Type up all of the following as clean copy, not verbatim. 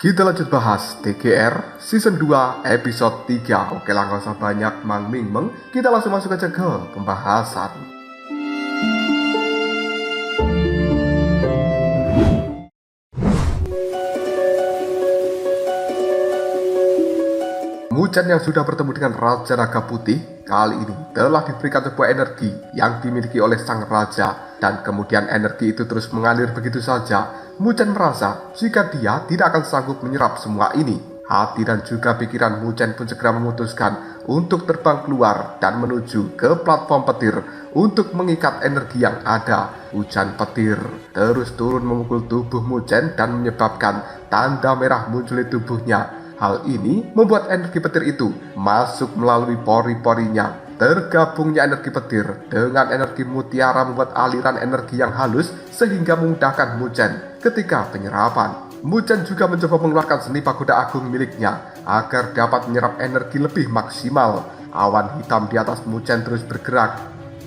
Kita lanjut bahas TGR Season 2 Episode 3. Oke lah, gak usah banyak meng. Kita langsung masuk aja ke pembahasan. Muzhen yang sudah bertemu dengan Raja Naga Putih kali ini telah diberikan sebuah energi yang dimiliki oleh sang raja, dan kemudian energi itu terus mengalir begitu saja. Muzhen merasa jika dia tidak akan sanggup menyerap semua ini. Hati dan juga pikiran Muzhen pun segera memutuskan untuk terbang keluar dan menuju ke platform petir untuk mengikat energi yang ada. Hujan petir terus turun memukul tubuh Muzhen dan menyebabkan tanda merah muncul di tubuhnya. Hal ini membuat energi petir itu masuk melalui pori-porinya. Tergabungnya energi petir dengan energi mutiara membuat aliran energi yang halus sehingga memudahkan Muzhen ketika penyerapan. Muzhen juga mencoba mengeluarkan seni pagoda agung miliknya agar dapat menyerap energi lebih maksimal. Awan hitam di atas Muzhen terus bergerak.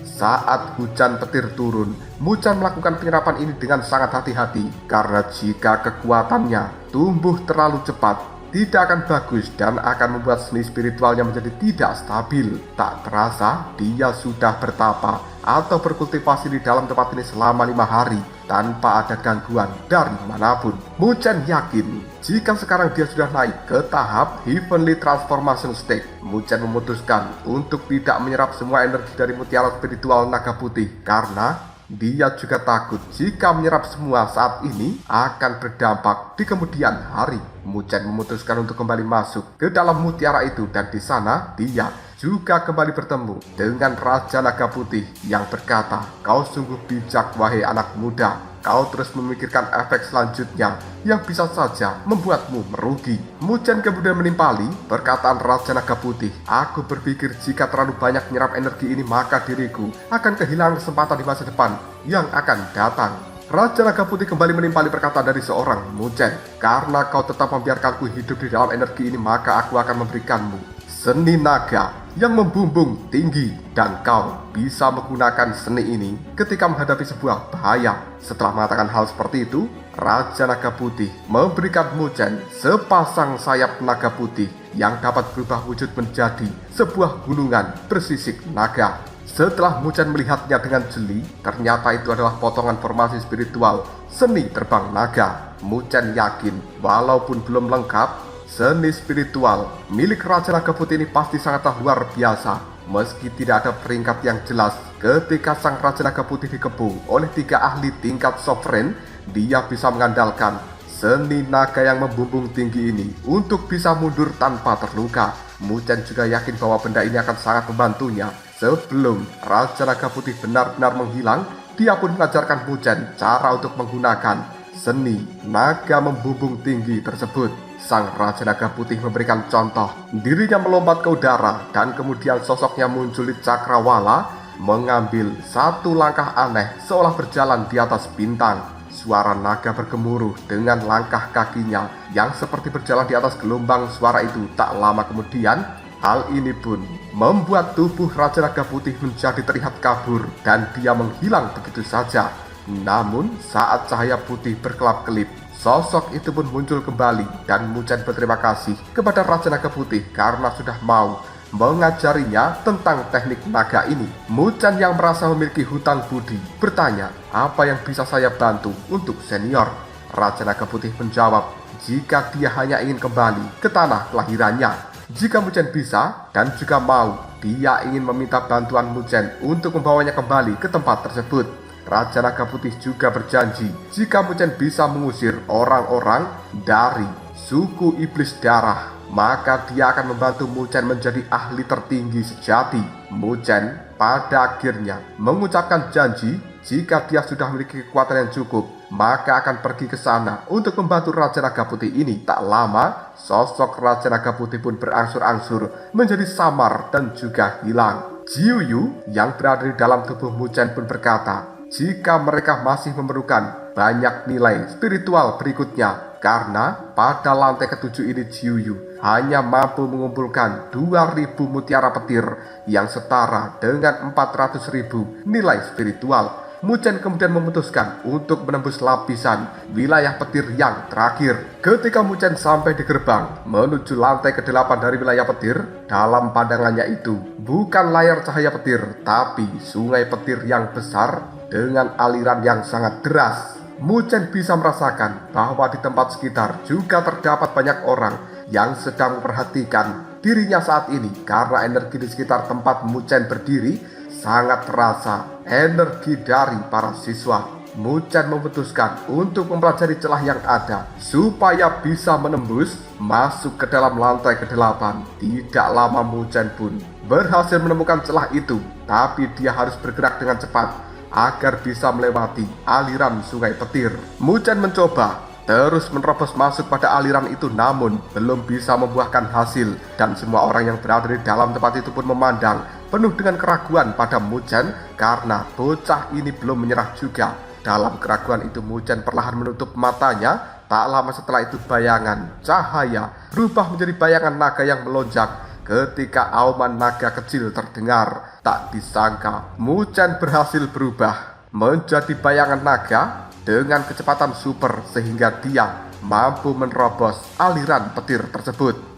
Saat hujan petir turun, Muzhen melakukan penyerapan ini dengan sangat hati-hati karena jika kekuatannya tumbuh terlalu cepat, tidak akan bagus dan akan membuat seni spiritualnya menjadi tidak stabil. Tak terasa, dia sudah bertapa atau berkultivasi di dalam tempat ini selama 5 hari tanpa ada gangguan dari manapun. Muzhen yakin jika sekarang dia sudah naik ke tahap Heavenly Transformation State. Muzhen memutuskan untuk tidak menyerap semua energi dari mutiara spiritual naga putih karena dia juga takut jika menyerap semua saat ini akan berdampak di kemudian hari. Muzhen memutuskan untuk kembali masuk ke dalam mutiara itu, dan di sana dia juga kembali bertemu dengan Raja Naga Putih yang berkata, "Kau sungguh bijak wahai anak muda. Kau terus memikirkan efek selanjutnya yang bisa saja membuatmu merugi." Muzhen kemudian menimpali perkataan Raja Naga Putih. "Aku berpikir jika terlalu banyak menyerap energi ini, maka diriku akan kehilangan kesempatan di masa depan yang akan datang." Raja Naga Putih kembali menimpali perkataan dari seorang Muzhen. "Karena kau tetap membiarkanku hidup di dalam energi ini, maka aku akan memberikanmu seni naga yang membumbung tinggi, dan kau bisa menggunakan seni ini ketika menghadapi sebuah bahaya." Setelah mengatakan hal seperti itu, Raja Naga Putih memberikan Muzhen sepasang sayap naga putih yang dapat berubah wujud menjadi sebuah gunungan bersisik naga. Setelah Muzhen melihatnya dengan jeli, ternyata itu adalah potongan formasi spiritual seni terbang naga. Muzhen yakin walaupun belum lengkap, seni spiritual milik Raja Naga Putih ini pasti sangatlah luar biasa. Meski tidak ada peringkat yang jelas, ketika sang Raja Naga Putih dikepung oleh 3 ahli tingkat sovereign, dia bisa mengandalkan seni naga yang membumbung tinggi ini untuk bisa mundur tanpa terluka. Muzhen juga yakin bahwa benda ini akan sangat membantunya. Sebelum Raja Naga Putih benar-benar menghilang, dia pun mengajarkan Muzhen cara untuk menggunakan seni naga membumbung tinggi tersebut. Sang Raja Naga Putih memberikan contoh. Dirinya melompat ke udara dan kemudian sosoknya muncul di cakrawala, mengambil satu langkah aneh seolah berjalan di atas bintang. Suara naga bergemuruh dengan langkah kakinya yang seperti berjalan di atas gelombang suara itu. Tak lama kemudian, hal ini pun membuat tubuh Raja Naga Putih menjadi terlihat kabur dan dia menghilang begitu saja. Namun saat cahaya putih berkelap-kelip, sosok itu pun muncul kembali, dan Muzhen berterima kasih kepada Raja Naga Putih karena sudah mau mengajarinya tentang teknik naga ini. Muzhen yang merasa memiliki hutang budi bertanya, "Apa yang bisa saya bantu untuk senior?" Raja Naga Putih menjawab jika dia hanya ingin kembali ke tanah kelahirannya. Jika Muzhen bisa dan juga mau, dia ingin meminta bantuan Muzhen untuk membawanya kembali ke tempat tersebut. Raja Naga Putih juga berjanji jika Muzhen bisa mengusir orang-orang dari suku iblis darah, maka dia akan membantu Muzhen menjadi ahli tertinggi sejati. Muzhen pada akhirnya mengucapkan janji jika dia sudah memiliki kekuatan yang cukup, maka akan pergi ke sana untuk membantu Raja Naga Putih ini. Tak lama, sosok Raja Naga Putih pun berangsur-angsur menjadi samar dan juga hilang. Jiuyu yang berada di dalam tubuh Muzhen pun berkata, jika mereka masih memerlukan banyak nilai spiritual berikutnya, karena pada lantai ketujuh ini Jiuyu hanya mampu mengumpulkan 2000 mutiara petir yang setara dengan 400.000 nilai spiritual. Muchen kemudian memutuskan untuk menembus lapisan wilayah petir yang terakhir. Ketika Muchen sampai di gerbang menuju lantai ke-8 dari wilayah petir, dalam pandangannya itu bukan layar cahaya petir, tapi sungai petir yang besar dengan aliran yang sangat deras. Muchen bisa merasakan bahwa di tempat sekitar juga terdapat banyak orang yang sedang memperhatikan dirinya saat ini, karena energi di sekitar tempat Muchen berdiri sangat terasa energi dari para siswa. Muchen memutuskan untuk mempelajari celah yang ada supaya bisa menembus masuk ke dalam lantai ke-8. Tidak lama Muchen pun berhasil menemukan celah itu, tapi dia harus bergerak dengan cepat agar bisa melewati aliran sungai petir. Muchen mencoba terus menerobos masuk pada aliran itu, namun belum bisa membuahkan hasil, dan semua orang yang berada di dalam tempat itu pun memandang penuh dengan keraguan pada Muchen karena bocah ini belum menyerah juga. Dalam keraguan itu Muchen perlahan menutup matanya. Tak lama setelah itu bayangan cahaya berubah menjadi bayangan naga yang melonjak. Ketika auman naga kecil terdengar, tak disangka Muchen berhasil berubah menjadi bayangan naga dengan kecepatan super sehingga dia mampu menerobos aliran petir tersebut.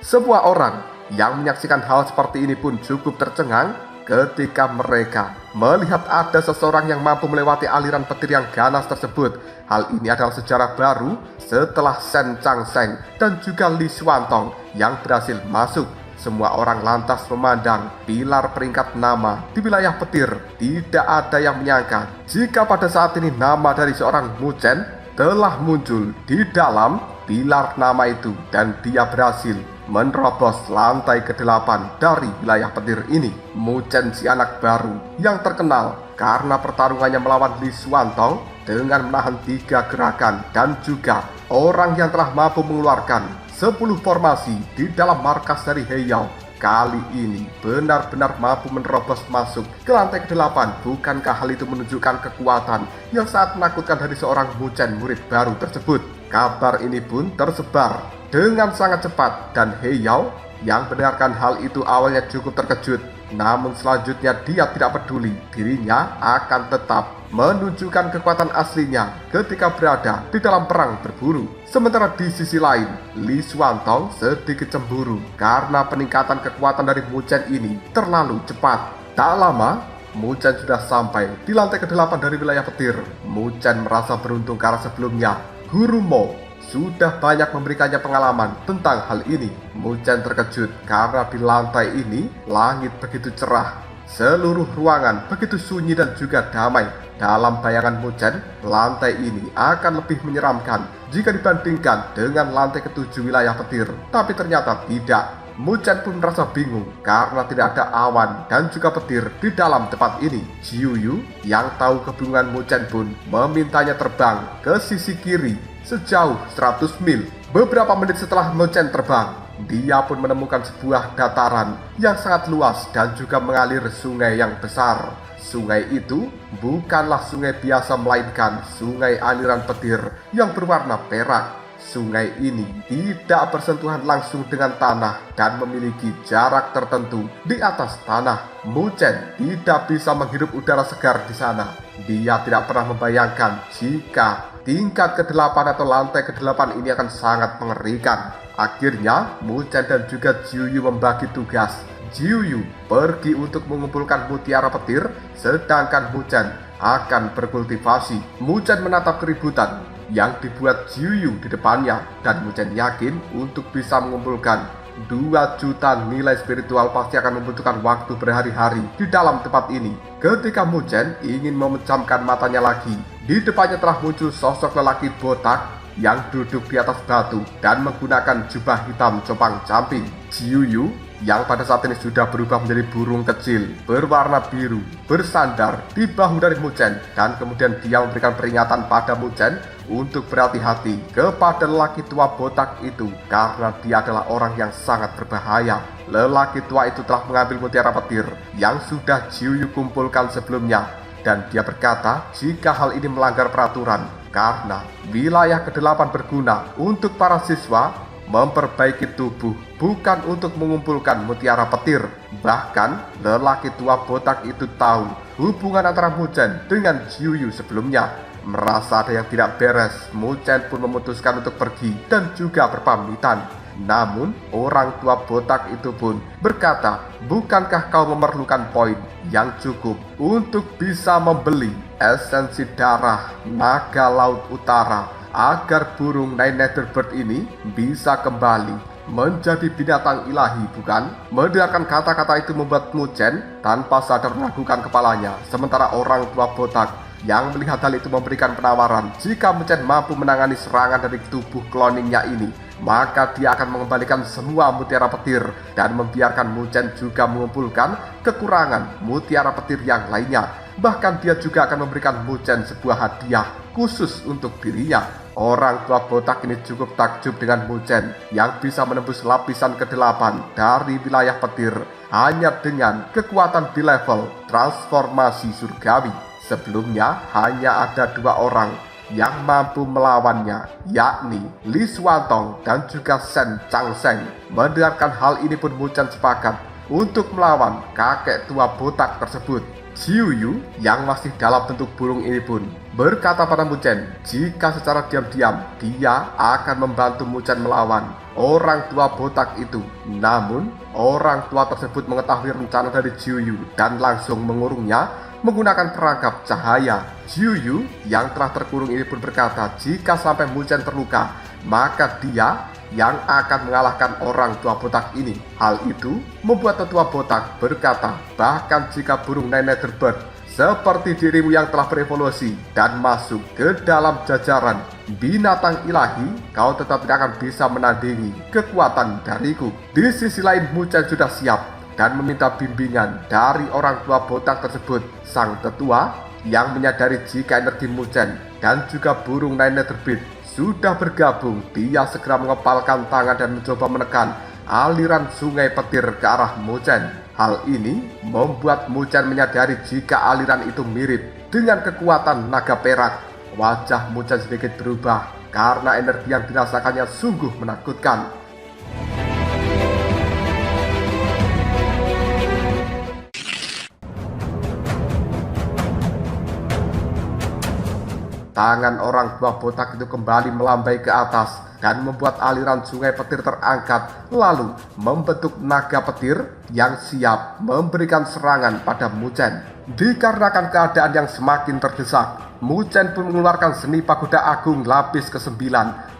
Semua orang yang menyaksikan hal seperti ini pun cukup tercengang ketika mereka melihat ada seseorang yang mampu melewati aliran petir yang ganas tersebut. Hal ini adalah sejarah baru setelah Shen Changsheng dan juga Li Xuantong yang berhasil masuk. Semua orang lantas memandang pilar peringkat nama di wilayah petir. Tidak ada yang menyangka jika pada saat ini nama dari seorang Muchen telah muncul di dalam pilar nama itu, dan dia berhasil menerobos lantai ke-8 dari wilayah petir ini. Muchen si anak baru yang terkenal karena pertarungannya melawan Li Xuantong dengan menahan 3 gerakan, dan juga orang yang telah mampu mengeluarkan 10 formasi di dalam markas dari Heiyao. Kali ini benar-benar mampu menerobos masuk ke lantai ke-8. Bukankah hal itu menunjukkan kekuatan yang sangat menakutkan dari seorang Muchen murid baru tersebut? Kabar ini pun tersebar dengan sangat cepat, dan Heiyao yang mendengarkan hal itu awalnya cukup terkejut. Namun selanjutnya dia tidak peduli, dirinya akan tetap menunjukkan kekuatan aslinya ketika berada di dalam perang berburu. Sementara di sisi lain, Li Xuantong sedikit cemburu karena peningkatan kekuatan dari Muchen ini terlalu cepat. Tak lama, Muchen sudah sampai di lantai ke-8 dari wilayah petir. Muchen merasa beruntung karena sebelumnya Guru Mo sudah banyak memberikannya pengalaman tentang hal ini. Muchen terkejut karena di lantai ini langit begitu cerah, seluruh ruangan begitu sunyi dan juga damai. Dalam bayangan Muchen, lantai ini akan lebih menyeramkan jika dibandingkan dengan lantai ke-7 wilayah petir. Tapi ternyata tidak. Muchen pun merasa bingung karena tidak ada awan dan juga petir di dalam tempat ini. Jiuyu yang tahu kebingungan Muchen pun memintanya terbang ke sisi kiri sejauh 100 mil. Beberapa menit setelah Muchen terbang, dia pun menemukan sebuah dataran yang sangat luas dan juga mengalir sungai yang besar. Sungai itu bukanlah sungai biasa, melainkan sungai aliran petir yang berwarna perak. Sungai ini tidak bersentuhan langsung dengan tanah dan memiliki jarak tertentu di atas tanah. Muchen tidak bisa menghirup udara segar di sana. Dia tidak pernah membayangkan jika tingkat ke-8 atau lantai ke-8 ini akan sangat mengerikan. Akhirnya, Muchen dan juga Jiuyu membagi tugas. Jiuyu pergi untuk mengumpulkan mutiara petir, sedangkan Muchen akan berkultivasi. Muchen menatap keributan yang dibuat Jiuyu di depannya, dan Muchen yakin untuk bisa mengumpulkan 2 juta nilai spiritual pasti akan membutuhkan waktu berhari-hari di dalam tempat ini. Ketika Muchen ingin memejamkan matanya lagi, di depannya telah muncul sosok lelaki botak yang duduk di atas batu dan menggunakan jubah hitam compang-camping. Jiuyu yang pada saat ini sudah berubah menjadi burung kecil berwarna biru bersandar di bahu dari Muchen, dan kemudian dia memberikan peringatan pada Muchen untuk berhati-hati kepada lelaki tua botak itu karena dia adalah orang yang sangat berbahaya. Lelaki tua itu telah mengambil mutiara petir yang sudah Jiuyu kumpulkan sebelumnya, dan dia berkata jika hal ini melanggar peraturan, karena wilayah ke-8 berguna untuk para siswa memperbaiki tubuh, bukan untuk mengumpulkan mutiara petir. Bahkan lelaki tua botak itu tahu hubungan antara Muchen dengan Jiuyu sebelumnya. Merasa ada yang tidak beres, Muchen pun memutuskan untuk pergi dan juga berpamitan. Namun, orang tua botak itu pun berkata, bukankah kau memerlukan poin yang cukup untuk bisa membeli esensi darah naga laut utara agar burung Nine Nether Bird ini bisa kembali menjadi binatang ilahi, bukan? Mendengarkan kata-kata itu membuat Muchen tanpa sadar meragukan kepalanya, sementara orang tua botak yang melihat hal itu memberikan penawaran jika Muchen mampu menangani serangan dari tubuh cloningnya ini, maka dia akan mengembalikan semua mutiara petir dan membiarkan Muchen juga mengumpulkan kekurangan mutiara petir yang lainnya. Bahkan dia juga akan memberikan Muchen sebuah hadiah khusus untuk dirinya. Orang tua botak ini cukup takjub dengan Muchen yang bisa menembus lapisan ke-8 dari wilayah petir hanya dengan kekuatan di level transformasi surgawi. Sebelumnya hanya ada 2 orang yang mampu melawannya, yakni Li Xuantong dan juga Shen Changsheng. Mendengarkan hal ini pun Muchen sepakat untuk melawan kakek tua botak tersebut. Jiuyu yang masih dalam bentuk burung ini pun berkata pada Muchen jika secara diam-diam dia akan membantu Muchen melawan orang tua botak itu. Namun orang tua tersebut mengetahui rencana dari Jiuyu dan langsung mengurungnya menggunakan perangkap cahaya. Jiuyu yang telah terkurung ini pun berkata jika sampai Muchen terluka, maka dia yang akan mengalahkan orang tua botak ini. Hal itu membuat tetua botak berkata, bahkan jika burung Nine Nether Bird seperti dirimu yang telah berevolusi dan masuk ke dalam jajaran binatang ilahi, kau tetap tidak akan bisa menandingi kekuatan dariku. Di sisi lain, Muchen sudah siap dan meminta bimbingan dari orang tua botak tersebut. Sang tetua yang menyadari jika energi Muchen dan juga burung Nine Nether Bird sudah bergabung, dia segera mengepalkan tangan dan mencoba menekan aliran sungai petir ke arah Muchen. Hal ini membuat Muchen menyadari jika aliran itu mirip dengan kekuatan naga perak. Wajah Muchen sedikit berubah karena energi yang dirasakannya sungguh menakutkan. Tangan orang tua botak itu kembali melambai ke atas dan membuat aliran sungai petir terangkat, lalu membentuk naga petir yang siap memberikan serangan pada Muchen. Dikarenakan keadaan yang semakin terdesak, Muchen pun mengeluarkan seni pagoda agung lapis ke-9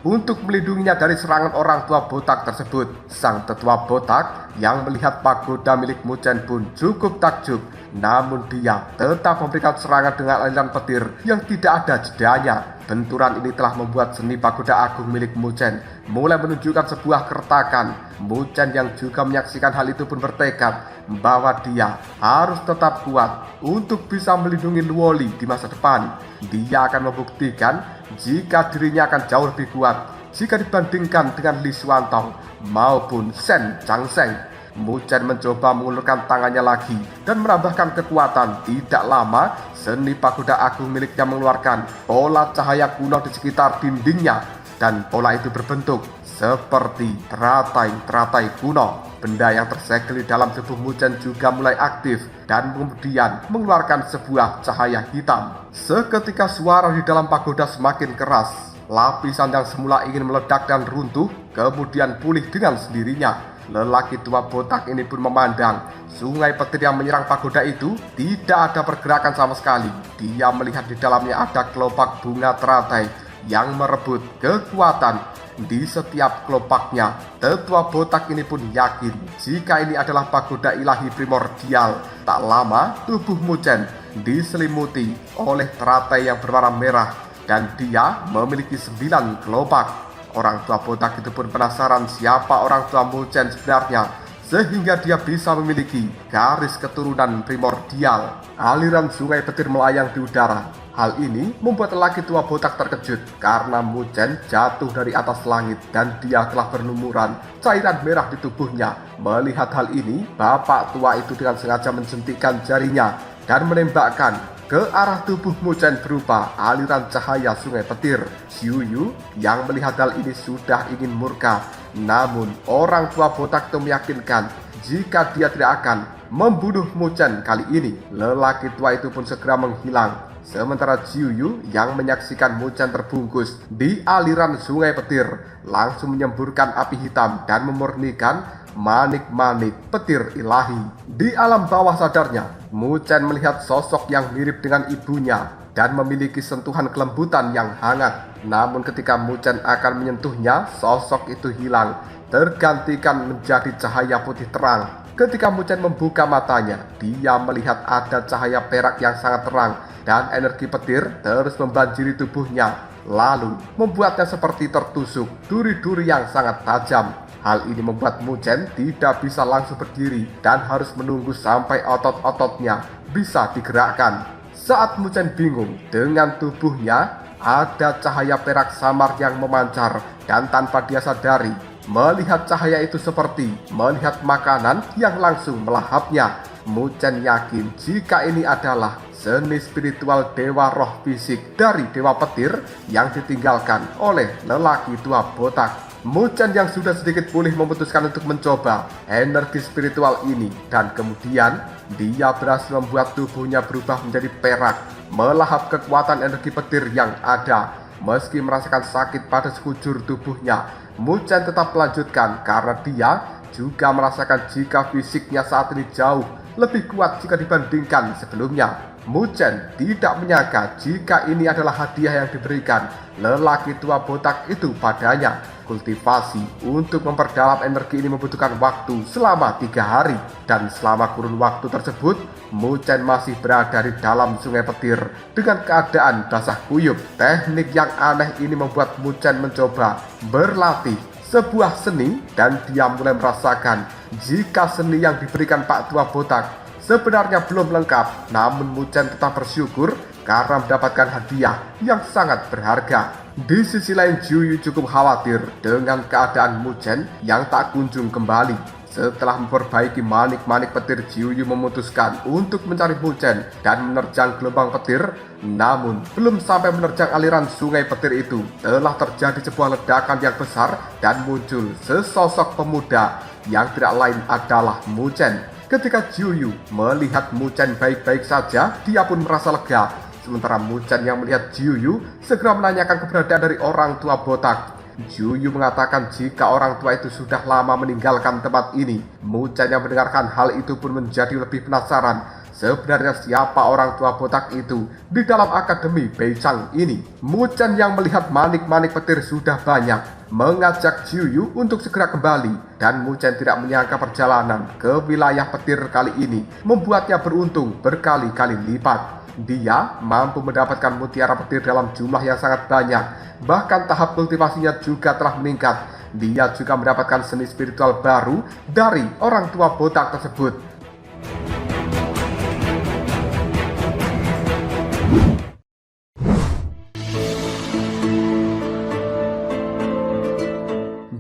untuk melindunginya dari serangan orang tua botak tersebut. Sang tetua botak yang melihat pagoda milik Muchen pun cukup takjub. Namun dia tetap memberikan serangan dengan aliran petir yang tidak ada jedanya. Benturan ini telah membuat seni pagoda agung milik Muchen mulai menunjukkan sebuah keretakan. Muchen yang juga menyaksikan hal itu pun bertekad bahwa dia harus tetap kuat untuk bisa melindungi Luoli di masa depan. Dia akan membuktikan jika dirinya akan jauh lebih kuat jika dibandingkan dengan Li Xuantong maupun Shen Changsheng. Muchen mencoba mengulurkan tangannya lagi dan menambahkan kekuatan. Tidak lama, seni pagoda agung miliknya mengeluarkan pola cahaya kuno di sekitar dindingnya, dan pola itu berbentuk seperti teratai kuno. Benda yang tersegel di dalam tubuh Muchen juga mulai aktif dan kemudian mengeluarkan sebuah cahaya hitam. Seketika suara di dalam pagoda semakin keras. Lapisan yang semula ingin meledak dan runtuh kemudian pulih dengan sendirinya. Lelaki tua botak ini pun memandang sungai petir yang menyerang pagoda itu tidak ada pergerakan sama sekali. Dia melihat di dalamnya ada kelopak bunga teratai yang merebut kekuatan di setiap kelopaknya. Tetua botak ini pun yakin jika ini adalah pagoda ilahi primordial. Tak lama tubuh Muchen diselimuti oleh teratai yang berwarna merah dan dia memiliki 9 kelopak. Orang tua botak itu pun penasaran siapa orang tua Muchen sebenarnya, sehingga dia bisa memiliki garis keturunan primordial. Aliran sungai petir melayang di udara. Hal ini membuat lelaki tua botak terkejut karena Muchen jatuh dari atas langit dan dia telah berlumuran cairan merah di tubuhnya. Melihat hal ini, bapak tua itu dengan sengaja mensuntikkan jarinya dan menembakkan ke arah tubuh Muchen berupa aliran cahaya sungai petir. Jiuyu yang melihat hal ini sudah ingin murka, namun orang tua botak itu meyakinkan jika dia tidak akan membunuh Muchen kali ini. Lelaki tua itu pun segera menghilang. Sementara Jiuyu yang menyaksikan Muchen terbungkus di aliran sungai petir langsung menyemburkan api hitam dan memurnikan manik-manik petir ilahi. Di alam bawah sadarnya, Muchen melihat sosok yang mirip dengan ibunya dan memiliki sentuhan kelembutan yang hangat. Namun ketika Muchen akan menyentuhnya, sosok itu hilang, tergantikan menjadi cahaya putih terang. Ketika Muchen membuka matanya, dia melihat ada cahaya perak yang sangat terang dan energi petir terus membanjiri tubuhnya, lalu membuatnya seperti tertusuk duri-duri yang sangat tajam. Hal ini membuat Muchen tidak bisa langsung berdiri dan harus menunggu sampai otot-ototnya bisa digerakkan. Saat Muchen bingung dengan tubuhnya, ada cahaya perak samar yang memancar dan tanpa dia sadari, melihat cahaya itu seperti melihat makanan yang langsung melahapnya. Muchen yakin jika ini adalah seni spiritual dewa roh fisik dari dewa petir yang ditinggalkan oleh lelaki tua botak. Muchen yang sudah sedikit pulih memutuskan untuk mencoba energi spiritual ini dan kemudian dia berhasil membuat tubuhnya berubah menjadi perak, melahap kekuatan energi petir yang ada. Meski merasakan sakit pada sekujur tubuhnya, Muchen tetap melanjutkan karena dia juga merasakan jika fisiknya saat ini jauh lebih kuat jika dibandingkan sebelumnya. Muchen tidak menyangka jika ini adalah hadiah yang diberikan lelaki tua botak itu padanya. Kultivasi untuk memperdalam energi ini membutuhkan waktu selama 3 hari, dan selama kurun waktu tersebut Muchen masih berada di dalam sungai petir dengan keadaan basah kuyup. Teknik yang aneh ini membuat Muchen mencoba berlatih sebuah seni dan dia mulai merasakan jika seni yang diberikan Pak Tua Botak sebenarnya belum lengkap, namun Muchen tetap bersyukur karena mendapatkan hadiah yang sangat berharga. Di sisi lain, Jiuyu cukup khawatir dengan keadaan Muchen yang tak kunjung kembali. Setelah memperbaiki manik-manik petir, Jiuyu memutuskan untuk mencari Muchen dan menerjang gelombang petir. Namun, belum sampai menerjang aliran sungai petir itu, telah terjadi sebuah ledakan yang besar dan muncul sesosok pemuda yang tidak lain adalah Muchen. Ketika Jiuyu melihat Muchen baik-baik saja, dia pun merasa lega. Sementara Muchen yang melihat Jiuyu segera menanyakan keberadaan dari orang tua botak. Jiuyu mengatakan jika orang tua itu sudah lama meninggalkan tempat ini. Muchen yang mendengarkan hal itu pun menjadi lebih penasaran. Sebenarnya siapa orang tua botak itu di dalam Akademi Beichang ini? Muchen yang melihat manik-manik petir sudah banyak mengajak Jiuyu untuk segera kembali, dan Muchen tidak menyangka perjalanan ke wilayah petir kali ini membuatnya beruntung berkali-kali lipat. Dia mampu mendapatkan mutiara petir dalam jumlah yang sangat banyak, bahkan tahap kultivasinya juga telah meningkat. Dia juga mendapatkan seni spiritual baru dari orang tua botak tersebut.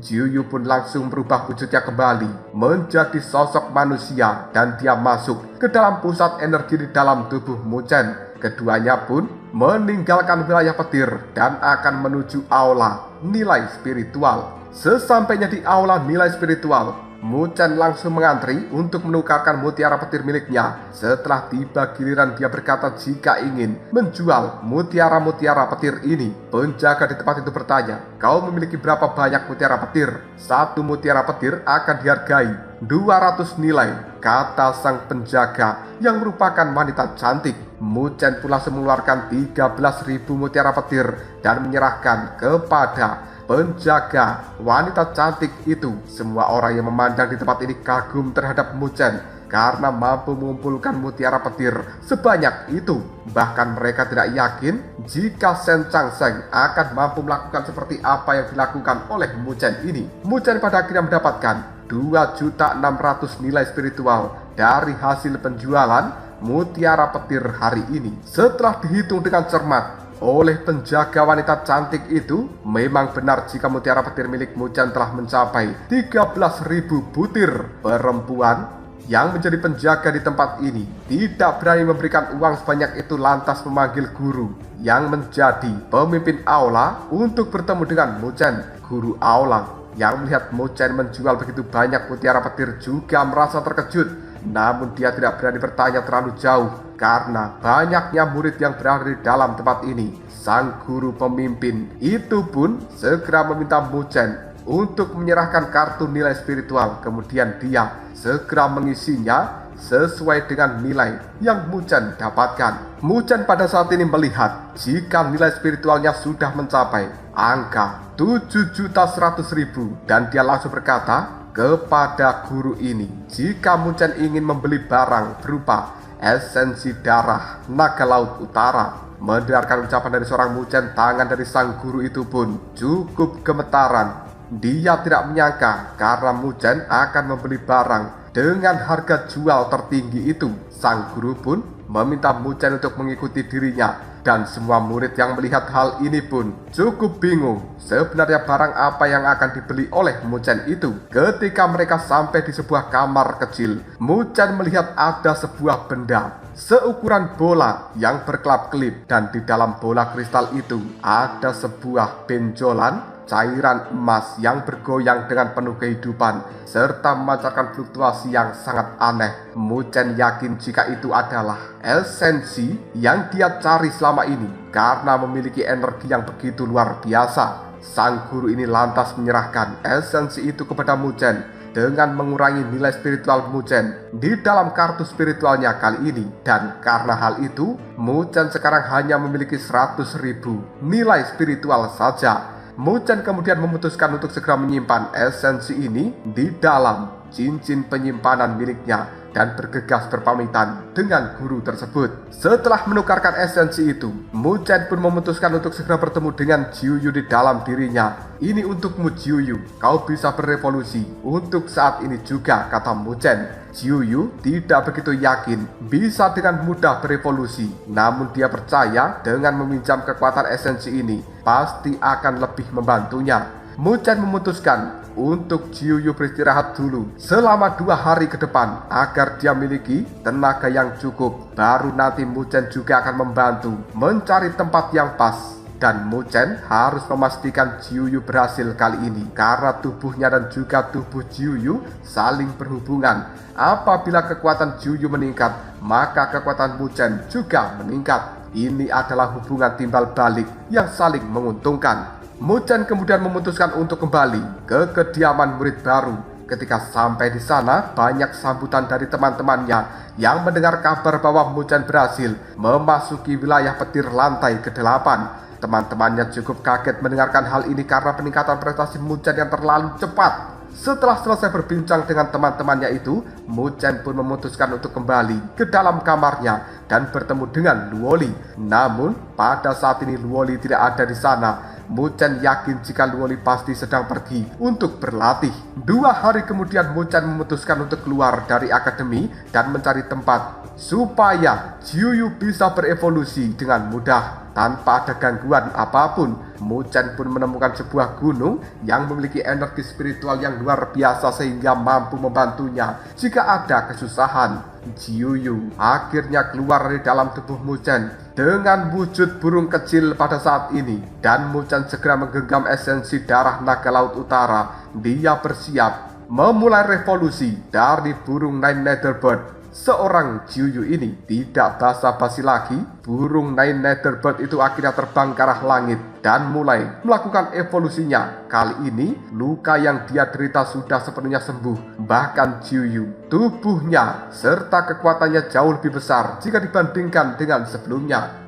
Jiuyu pun langsung berubah wujudnya kembali menjadi sosok manusia dan dia masuk ke dalam pusat energi di dalam tubuh Muchen. Keduanya pun meninggalkan wilayah petir dan akan menuju aula nilai spiritual. Sesampainya di aula nilai spiritual, Muchen langsung mengantri untuk menukarkan mutiara petir miliknya. Setelah tiba giliran dia berkata jika ingin menjual mutiara-mutiara petir ini. Penjaga di tempat itu bertanya, "Kau memiliki berapa banyak mutiara petir?" "Satu mutiara petir akan dihargai 200 nilai," kata sang penjaga yang merupakan wanita cantik. Muchen pun langsung mengeluarkan 13.000 mutiara petir dan menyerahkan kepada penjaga wanita cantik itu. Semua orang yang memandang di tempat ini kagum terhadap Muchen karena mampu mengumpulkan mutiara petir sebanyak itu. Bahkan mereka tidak yakin jika Shen Changsheng akan mampu melakukan seperti apa yang dilakukan oleh Muchen ini. Muchen pada akhirnya mendapatkan 2.600.000 nilai spiritual dari hasil penjualan mutiara petir hari ini. Setelah dihitung dengan cermat oleh penjaga wanita cantik itu, memang benar jika mutiara petir milik Muchen telah mencapai 13.000 butir. Perempuan yang menjadi penjaga di tempat ini tidak berani memberikan uang sebanyak itu lantas memanggil guru yang menjadi pemimpin aula untuk bertemu dengan Muchen. Guru aula yang melihat Muchen menjual begitu banyak mutiara petir juga merasa terkejut. Namun dia tidak berani bertanya terlalu jauh karena banyaknya murid yang berada di dalam tempat ini. Sang guru pemimpin itu pun segera meminta Muchen untuk menyerahkan kartu nilai spiritual. Kemudian dia segera mengisinya sesuai dengan nilai yang Muchen dapatkan. Muchen pada saat ini melihat jika nilai spiritualnya sudah mencapai angka 7.100.000 dan dia langsung berkata kepada guru ini, jika Muchen ingin membeli barang berupa esensi darah naga laut utara. Mendengarkan ucapan dari seorang Muchen, tangan dari sang guru itu pun cukup gemetaran. Dia tidak menyangka karena Muchen akan membeli barang dengan harga jual tertinggi itu. Sang guru pun meminta Muchen untuk mengikuti dirinya. Dan semua murid yang melihat hal ini pun cukup bingung sebenarnya barang apa yang akan dibeli oleh Muchen itu. Ketika mereka sampai di sebuah kamar kecil, Muchen melihat ada sebuah benda seukuran bola yang berkelap-kelip, dan di dalam bola kristal itu ada sebuah benjolan cairan emas yang bergoyang dengan penuh kehidupan serta memancarkan fluktuasi yang sangat aneh. Muchen yakin jika itu adalah esensi yang dia cari selama ini karena memiliki energi yang begitu luar biasa. Sang guru ini lantas menyerahkan esensi itu kepada Muchen dengan mengurangi nilai spiritual Muchen di dalam kartu spiritualnya kali ini. Dan karena hal itu, Muchen sekarang hanya memiliki 100.000 nilai spiritual saja. Muchen kemudian memutuskan untuk segera menyimpan esensi ini di dalam cincin penyimpanan miliknya dan bergegas berpamitan dengan guru tersebut. Setelah menukarkan esensi itu, Muchen pun memutuskan untuk segera bertemu dengan Jiuyu di dalam dirinya. Ini untukmu Jiuyu, kau bisa berevolusi untuk saat ini juga, kata Muchen. Jiuyu tidak begitu yakin bisa dengan mudah berevolusi, namun dia percaya dengan meminjam kekuatan esensi ini pasti akan lebih membantunya. Muchen memutuskan untuk Jiuyu beristirahat dulu selama 2 hari ke depan agar dia miliki tenaga yang cukup. Baru nanti Muchen juga akan membantu mencari tempat yang pas. Dan Muchen harus memastikan Jiuyu berhasil kali ini karena tubuhnya dan juga tubuh Jiuyu saling berhubungan. Apabila kekuatan Jiuyu meningkat, maka kekuatan Muchen juga meningkat. Ini adalah hubungan timbal balik yang saling menguntungkan. Muchen kemudian memutuskan untuk kembali ke kediaman murid baru. Ketika sampai di sana, banyak sambutan dari teman-temannya yang mendengar kabar bahwa Muchen berhasil memasuki wilayah petir lantai ke-8. Teman-temannya cukup kaget mendengarkan hal ini karena peningkatan prestasi Muchen yang terlalu cepat. Setelah selesai berbincang dengan teman-temannya itu, Muchen pun memutuskan untuk kembali ke dalam kamarnya dan bertemu dengan Luoli. Namun, pada saat ini Luoli tidak ada di sana. Muchen yakin jika Luoli pasti sedang pergi untuk berlatih. 2 hari kemudian Muchen memutuskan untuk keluar dari akademi dan mencari tempat supaya Jiuyu bisa berevolusi dengan mudah tanpa ada gangguan apapun. Muchen pun menemukan sebuah gunung yang memiliki energi spiritual yang luar biasa sehingga mampu membantunya jika ada kesusahan. Jiuyu akhirnya keluar dari dalam tubuh Muchen dengan wujud burung kecil pada saat ini, dan Muchen segera menggenggam esensi darah naga laut utara. Dia bersiap memulai revolusi dari burung Nine Netherbird. Seorang Jiuyu ini tidak basa-basi lagi. Burung Nine Netherbird itu akhirnya terbang ke arah langit dan mulai melakukan evolusinya. Kali ini luka yang dia derita sudah sepenuhnya sembuh. Bahkan Jiuyu, tubuhnya serta kekuatannya jauh lebih besar jika dibandingkan dengan sebelumnya.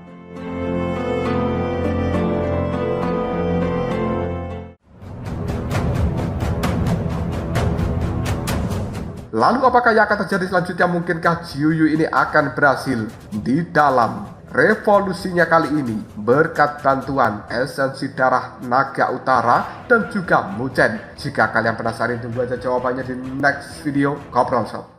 Lalu apakah yang akan terjadi selanjutnya? Mungkinkah Jiuyu ini akan berhasil di dalam revolusinya kali ini berkat bantuan esensi darah naga utara dan juga Muchen? Jika kalian penasaran, tunggu aja jawabannya di next video Ngobrol Shop.